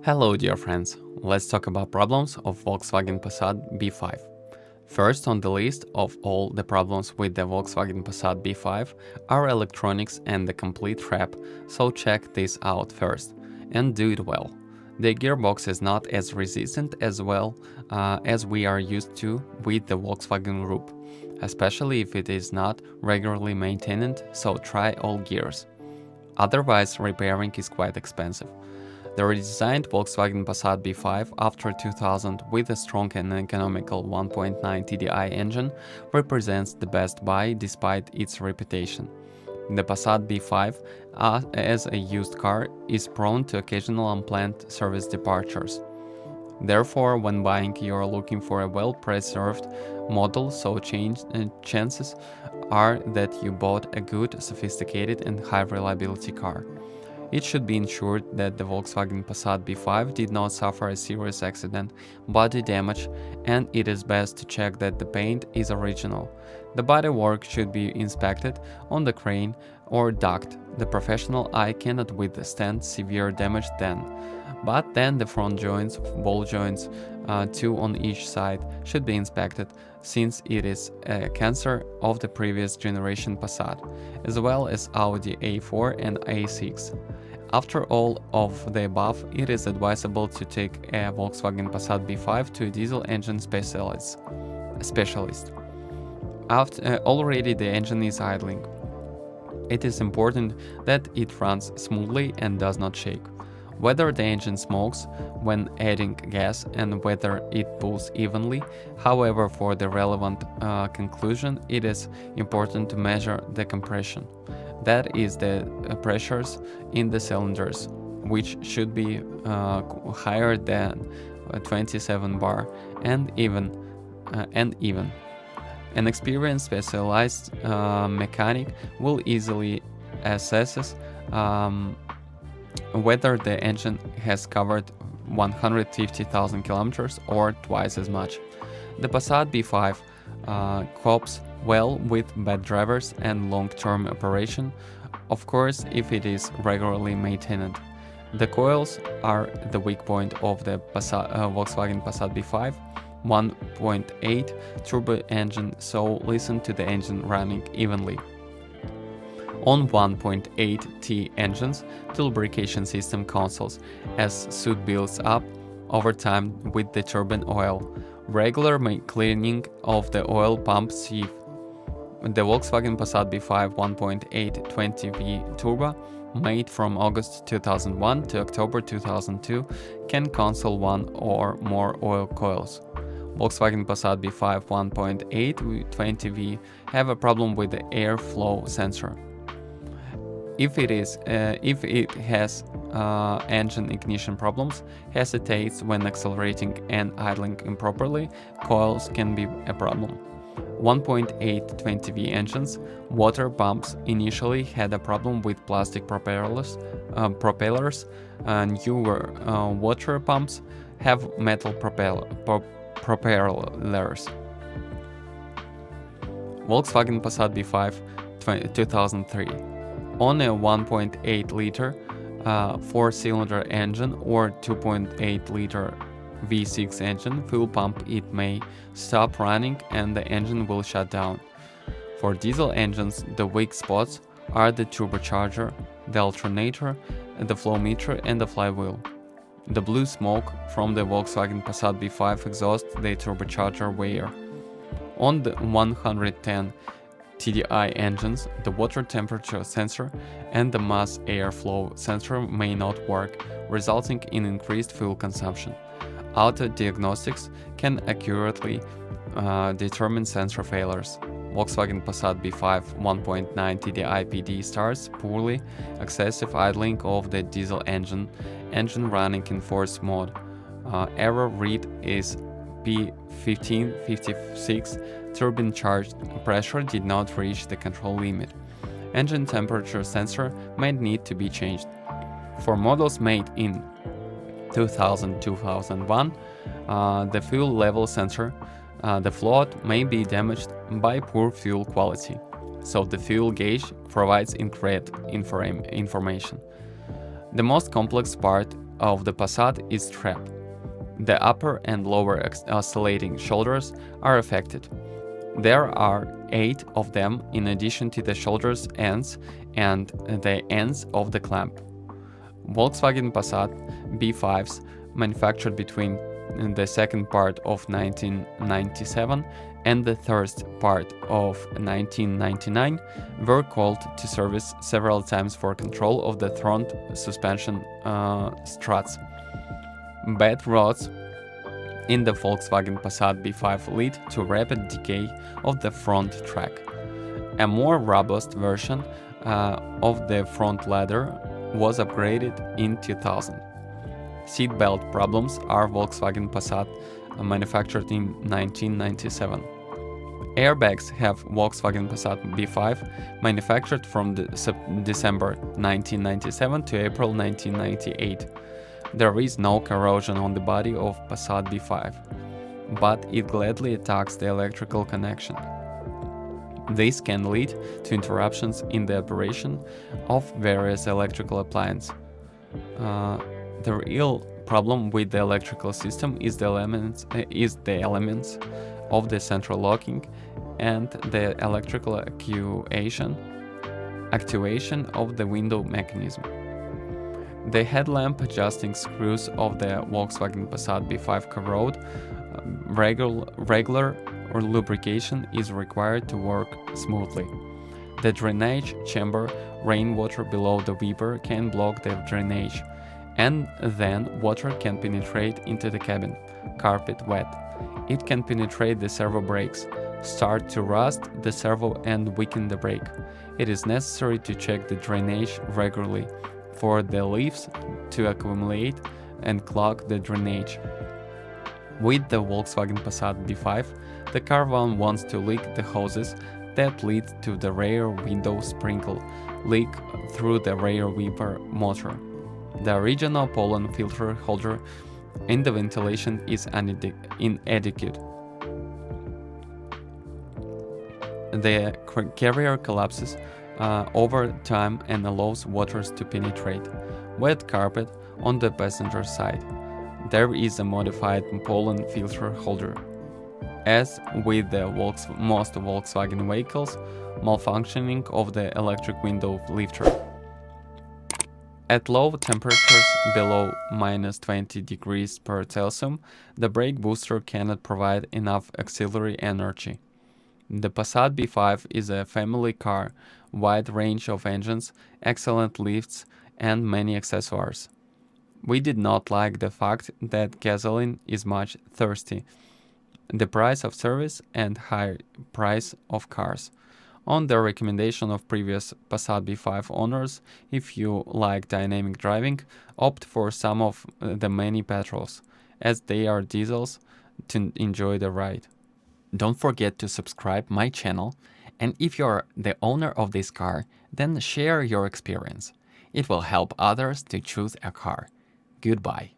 Hello dear friends, let's talk about problems of Volkswagen Passat B5. First on the list of all the problems with the Volkswagen Passat B5 are electronics and the complete wrap, so check this out first and do it well. The gearbox is not as resistant as well as we are used to with the Volkswagen Group, especially if it is not regularly maintained, so try all gears. Otherwise, repairing is quite expensive. The redesigned Volkswagen Passat B5 after 2000 with a strong and economical 1.9 TDI engine represents the best buy despite its reputation. The Passat B5, as a used car, is prone to occasional unplanned service departures. Therefore, when buying, you are looking for a well-preserved model, so chances are that you bought a good, sophisticated and high-reliability car. It should be ensured that the Volkswagen Passat B5 did not suffer a serious accident, body damage, and it is best to check that the paint is original. The bodywork should be inspected on the crane or duct. The professional eye cannot withstand severe damage then. But then the front joints, ball joints, two on each side, should be inspected, since it is a cancer of the previous generation Passat, as well as Audi A4 and A6. After all of the above, it is advisable to take a Volkswagen Passat B5 to a diesel engine specialist. Already the engine is idling. It is important that it runs smoothly and does not shake. Whether the engine smokes when adding gas and whether it pulls evenly. However, for the relevant conclusion, it is important to measure the compression. That is the pressures in the cylinders, which should be higher than 27 bar and even. An experienced specialized mechanic will easily assess whether the engine has covered 150,000 kilometers or twice as much. The Passat B5 copes well with bad drivers and long-term operation, of course if it is regularly maintained. The coils are the weak point of the Volkswagen Passat B5, 1.8 turbo engine, so listen to the engine running evenly. On 1.8 T engines, the lubrication system consoles as soot builds up over time with the turbine oil. Regular cleaning of the oil pump sieve. The Volkswagen Passat B5 1.8 20V turbo, made from August 2001 to October 2002, can console one or more oil coils. Volkswagen Passat B5 1.8 20V have a problem with the airflow sensor. If it has engine ignition problems, hesitates when accelerating and idling improperly, coils can be a problem. 1.8 20V engines, water pumps initially had a problem with plastic propellers. Newer water pumps have metal propellers. Volkswagen Passat B5 2003. On a 1.8 liter 4-cylinder engine or 2.8 liter V6 engine fuel pump, it may stop running and the engine will shut down. For diesel engines, the weak spots are the turbocharger, the alternator, the flow meter and the flywheel. The blue smoke from the Volkswagen Passat B5 exhausts the turbocharger wear. On the 110 TDI engines, the water temperature sensor and the mass airflow sensor may not work, resulting in increased fuel consumption. Auto diagnostics can accurately determine sensor failures. Volkswagen Passat B5 1.9 TDI PD starts poorly, excessive idling of the diesel engine running in forced mode. Error read is P1556, turbine charge pressure did not reach the control limit. Engine temperature sensor may need to be changed. For models made in 2000-2001, the fuel level sensor, the float, may be damaged by poor fuel quality, so the fuel gauge provides incorrect information. The most complex part of the Passat is strap. The upper and lower oscillating shoulders are affected. There are 8 of them in addition to the shoulders ends and the ends of the clamp. Volkswagen Passat B5s manufactured between the second part of 1997 and the first part of 1999 were called to service several times for control of the front suspension struts. Bad rods in the Volkswagen Passat B5 lead to rapid decay of the front track. A more robust version of the front ladder was upgraded in 2000. Seatbelt problems are Volkswagen Passat manufactured in 1997. Airbags have Volkswagen Passat B5 manufactured from December 1997 to April 1998. There is no corrosion on the body of Passat B5, but it gladly attacks the electrical connection. This can lead to interruptions in the operation of various electrical appliances. The real problem with the electrical system is the elements of the central locking and the electrical actuation of the window mechanism. The headlamp adjusting screws of the Volkswagen Passat B5 corrode. Regular lubrication is required to work smoothly. The drainage chamber rainwater below the wiper can block the drainage, and then water can penetrate into the cabin, carpet wet. It can penetrate the servo brakes, start to rust the servo and weaken the brake. It is necessary to check the drainage regularly for the leaves to accumulate and clog the drainage. With the Volkswagen Passat B5, the caravan wants to leak the hoses that lead to the rear window sprinkle leak through the rear wiper motor. The original pollen filter holder in the ventilation is inadequate. The carrier collapses over time and allows waters to penetrate. Wet carpet on the passenger side. There is a modified pollen filter holder. As with the most Volkswagen vehicles, malfunctioning of the electric window lifter. At low temperatures below -20 degrees per Celsius, the brake booster cannot provide enough auxiliary energy. The Passat B5 is a family car, wide range of engines, excellent lifts, and many accessories. We did not like the fact that gasoline is much thirsty, the price of service, and high price of cars. On the recommendation of previous Passat B5 owners, if you like dynamic driving, opt for some of the many petrols, as they are diesels, to enjoy the ride. Don't forget to subscribe my channel, and if you're the owner of this car, then share your experience. It will help others to choose a car. Goodbye.